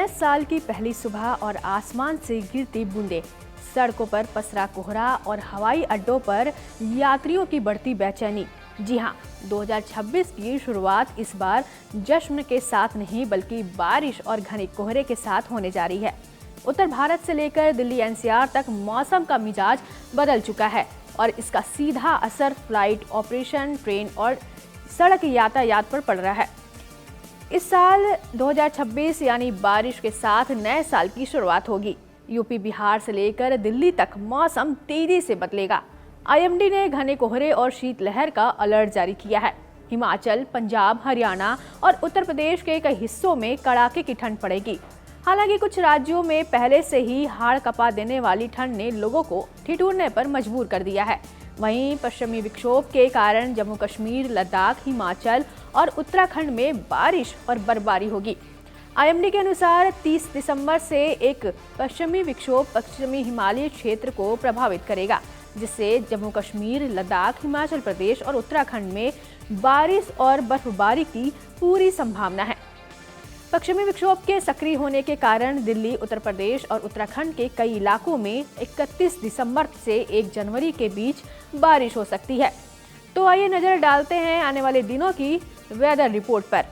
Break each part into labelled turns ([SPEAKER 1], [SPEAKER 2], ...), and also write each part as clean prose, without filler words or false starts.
[SPEAKER 1] नए साल की पहली सुबह और आसमान से गिरती बूंदें, सड़कों पर पसरा कोहरा और हवाई अड्डों पर यात्रियों की बढ़ती बेचैनी। जी हां, 2026 की शुरुआत इस बार जश्न के साथ नहीं बल्कि बारिश और घने कोहरे के साथ होने जा रही है। उत्तर भारत से लेकर दिल्ली एनसीआर तक मौसम का मिजाज बदल चुका है और इसका सीधा असर फ्लाइट ऑपरेशन, ट्रेन और सड़क यातायात पर पड़ रहा है। इस साल 2026 यानी बारिश के साथ नए साल की शुरुआत होगी। यूपी, बिहार से लेकर दिल्ली तक मौसम तेजी से बदलेगा। आईएमडी ने घने कोहरे और शीतलहर का अलर्ट जारी किया है। हिमाचल, पंजाब, हरियाणा और उत्तर प्रदेश के कई हिस्सों में कड़ाके की ठंड पड़ेगी। हालांकि कुछ राज्यों में पहले से ही हाड़ कपा देने वाली ठंड ने लोगों को ठिठुरने पर मजबूर कर दिया है। वहीं पश्चिमी विक्षोभ के कारण जम्मू कश्मीर, लद्दाख, हिमाचल और उत्तराखंड में बारिश और बर्फबारी होगी। आईएमडी के अनुसार 30 दिसंबर से एक पश्चिमी विक्षोभ पश्चिमी हिमालय क्षेत्र को प्रभावित करेगा, जिससे जम्मू कश्मीर, लद्दाख, हिमाचल प्रदेश और उत्तराखंड में बारिश और बर्फबारी की पूरी संभावना है। पश्चिमी विक्षोभ के सक्रिय होने के कारण दिल्ली, उत्तर प्रदेश और उत्तराखंड के कई इलाकों में 31 दिसंबर से 1 जनवरी के बीच बारिश हो सकती है। तो आइए नजर डालते हैं आने वाले दिनों की वेदर रिपोर्ट पर।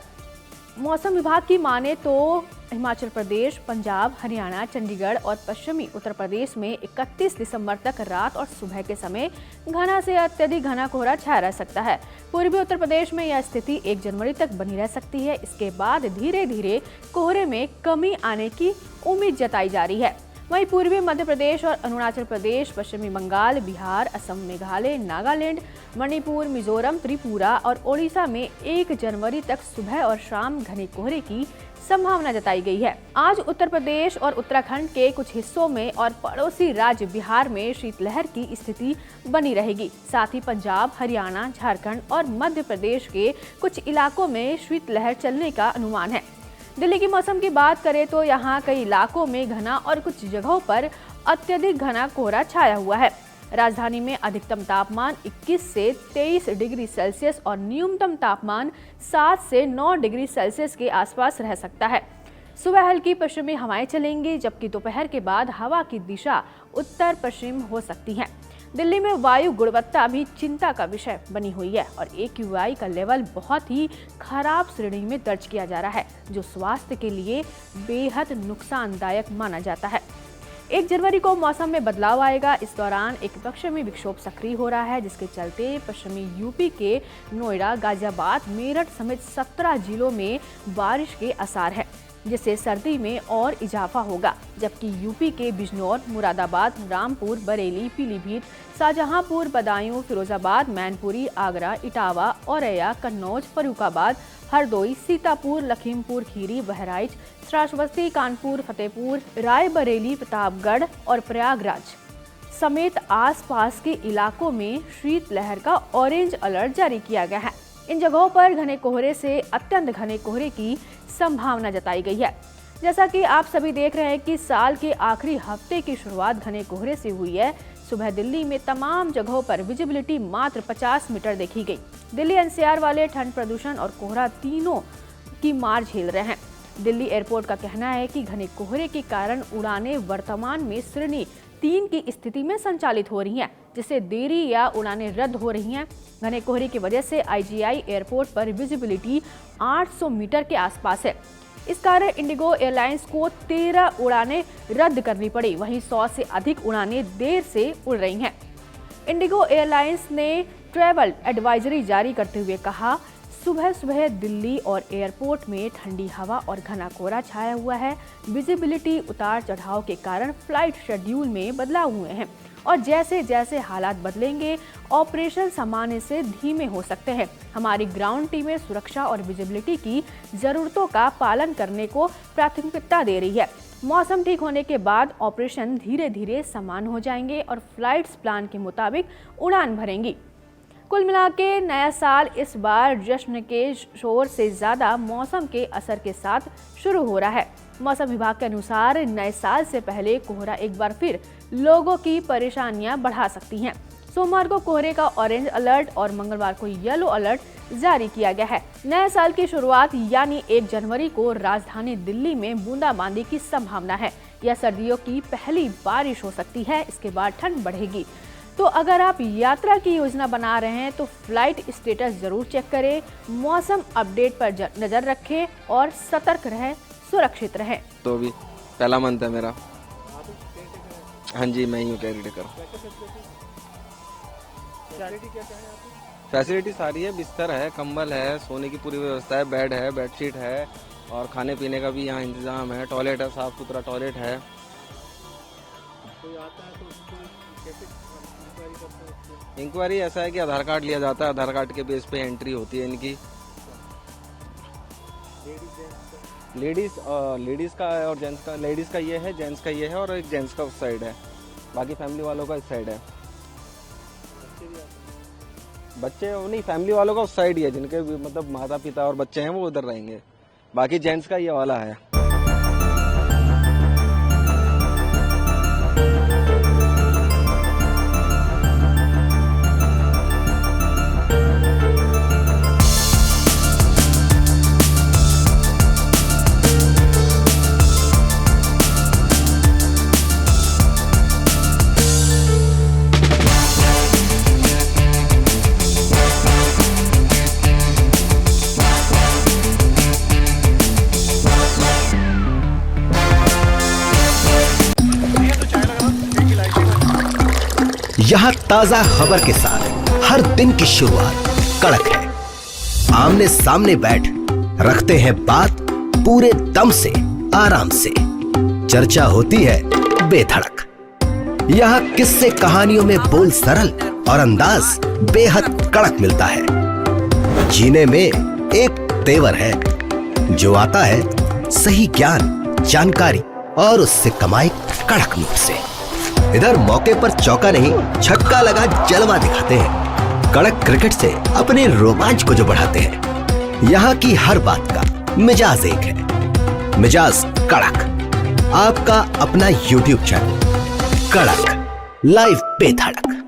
[SPEAKER 1] मौसम विभाग की माने तो हिमाचल प्रदेश, पंजाब, हरियाणा, चंडीगढ़ और पश्चिमी उत्तर प्रदेश में 31 दिसंबर तक रात और सुबह के समय घना से अत्यधिक घना कोहरा छाया रह सकता है। पूर्वी उत्तर प्रदेश में यह स्थिति 1 जनवरी तक बनी रह सकती है। इसके बाद धीरे धीरे कोहरे में कमी आने की उम्मीद जताई जा रही है। वहीं पूर्वी मध्य प्रदेश और अरुणाचल प्रदेश, पश्चिमी बंगाल, बिहार, असम, मेघालय, नागालैंड, मणिपुर, मिजोरम, त्रिपुरा और ओडिशा में 1 जनवरी तक सुबह और शाम घने कोहरे की संभावना जताई गई है। आज उत्तर प्रदेश और उत्तराखंड के कुछ हिस्सों में और पड़ोसी राज्य बिहार में शीतलहर की स्थिति बनी रहेगी। साथ ही पंजाब, हरियाणा, झारखंड और मध्य प्रदेश के कुछ इलाकों में शीतलहर चलने का अनुमान है। दिल्ली की मौसम की बात करें तो यहाँ कई इलाकों में घना और कुछ जगहों पर अत्यधिक घना कोहरा छाया हुआ है। राजधानी में अधिकतम तापमान 21 से 23 डिग्री सेल्सियस और न्यूनतम तापमान 7 से 9 डिग्री सेल्सियस के आसपास रह सकता है। सुबह हल्की पश्चिमी हवाएं चलेंगी, जबकि दोपहर के बाद हवा की दिशा उत्तर पश्चिम हो सकती है। दिल्ली में वायु गुणवत्ता भी चिंता का विषय बनी हुई है और AQI का लेवल बहुत ही खराब श्रेणी में दर्ज किया जा रहा है, जो स्वास्थ्य के लिए बेहद नुकसानदायक माना जाता है। 1 जनवरी को मौसम में बदलाव आएगा। इस दौरान एक पश्चिमी विक्षोभ सक्रिय हो रहा है, जिसके चलते पश्चिमी यूपी के नोएडा, गाजियाबाद, मेरठ समेत 17 जिलों में बारिश के आसार है, जिससे सर्दी में और इजाफा होगा। जबकि यूपी के बिजनौर, मुरादाबाद, रामपुर, बरेली, पीलीभीत, शाहजहांपुर, बदायूं, फिरोजाबाद, मैनपुरी, आगरा, इटावा, औरैया, कन्नौज, फर्रुखाबाद, हरदोई, सीतापुर, लखीमपुर खीरी, बहराइच, श्रावस्ती, कानपुर, फतेहपुर, रायबरेली, प्रतापगढ़ और प्रयागराज समेत आसपास के इलाकों में शीतलहर का ऑरेंज अलर्ट जारी किया गया है। इन जगहों पर घने कोहरे से अत्यंत घने कोहरे की संभावना जताई गई है। जैसा कि आप सभी देख रहे हैं कि साल के आखिरी हफ्ते की शुरुआत घने कोहरे से हुई है। सुबह दिल्ली में तमाम जगहों पर विजिबिलिटी मात्र 50 मीटर देखी गई। दिल्ली एनसीआर वाले ठंड, प्रदूषण और कोहरा तीनों की मार झेल रहे हैं। दिल्ली एयरपोर्ट का कहना है कि घने कोहरे के कारण उड़ानें वर्तमान में श्रेणी 3 की स्थिति में संचालित हो रही हैं, जिससे देरी या उड़ानें रद्द हो रही हैं। घने कोहरे की वजह से IGI एयरपोर्ट पर विजिबिलिटी 800 मीटर के आसपास है। इस कारण इंडिगो एयरलाइंस को 13 उड़ानें रद्द करनी पड़ी। वहीं 100 से अधिक उड़ानें देर से उड़ रही हैं। इंडिगो एयरलाइंस ने ट्रैवल एडवाइजरी जारी करते हुए कहा, सुबह सुबह दिल्ली और एयरपोर्ट में ठंडी हवा और घना कोहरा छाया हुआ है। विजिबिलिटी उतार चढ़ाव के कारण फ्लाइट शेड्यूल में बदलाव हुए हैं और जैसे जैसे हालात बदलेंगे ऑपरेशन सामान्य से धीमे हो सकते हैं। हमारी ग्राउंड टीमें सुरक्षा और विजिबिलिटी की जरूरतों का पालन करने को प्राथमिकता दे रही है। मौसम ठीक होने के बाद ऑपरेशन धीरे धीरे सामान्य हो जाएंगे और फ्लाइट्स प्लान के मुताबिक उड़ान भरेंगी। कुल मिला के नया साल इस बार जश्न के शोर से ज्यादा मौसम के असर के साथ शुरू हो रहा है। मौसम विभाग के अनुसार नए साल से पहले कोहरा एक बार फिर लोगों की परेशानियां बढ़ा सकती हैं। सोमवार को कोहरे का ऑरेंज अलर्ट और मंगलवार को येलो अलर्ट जारी किया गया है। नए साल की शुरुआत यानी 1 जनवरी को राजधानी दिल्ली में बूंदाबांदी की संभावना है। यह सर्दियों की पहली बारिश हो सकती है। इसके बाद ठंड बढ़ेगी। तो अगर आप यात्रा की योजना बना रहे हैं तो फ्लाइट स्टेटस जरूर चेक करें, मौसम अपडेट पर नजर रखें और सतर्क रहें, सुरक्षित रहें।
[SPEAKER 2] तो अभी पहला मंथ है मेरा। हाँ जी, मैं ही हूँ कैरी टेकर। फैसिलिटी सारी है, बिस्तर है, कंबल है, सोने की पूरी व्यवस्था है, बेड है, बेडशीट है और खाने पीने का भी यहाँ इंतजाम है। टॉयलेट है, साफ सुथरा टॉयलेट है। इंक्वायरी ऐसा है कि आधार कार्ड लिया जाता है, आधार कार्ड के बेस पे एंट्री होती है इनकी। लेडीज का है और जेंट्स का। लेडीज का ये है, जेंट्स का ये है और एक जेंट्स का उस साइड है। बाकी फैमिली वालों का इस साइड है। बच्चे नहीं, फैमिली वालों का उस साइड ही है, जिनके मतलब माता पिता और बच्चे हैं वो उधर रहेंगे। बाकी जेंट्स का ये वाला है।
[SPEAKER 3] यहाँ ताजा खबर के साथ हर दिन की शुरुआत कड़क है। आमने सामने बैठ रखते हैं बात पूरे दम से, आराम से। चर्चा होती है बेधड़क। यहाँ किस्से कहानियों में बोल सरल और अंदाज बेहद कड़क मिलता है। जीने में एक तेवर है जो आता है सही ज्ञान, जानकारी और उससे कमाई कड़क नोट से। इधर मौके पर चौका नहीं, छक्का लगा जलवा दिखाते हैं। कड़क क्रिकेट से अपने रोमांच को जो बढ़ाते हैं। यहाँ की हर बात का मिजाज एक है, मिजाज कड़क। आपका अपना YouTube चैनल कड़क, लाइव बेधड़क।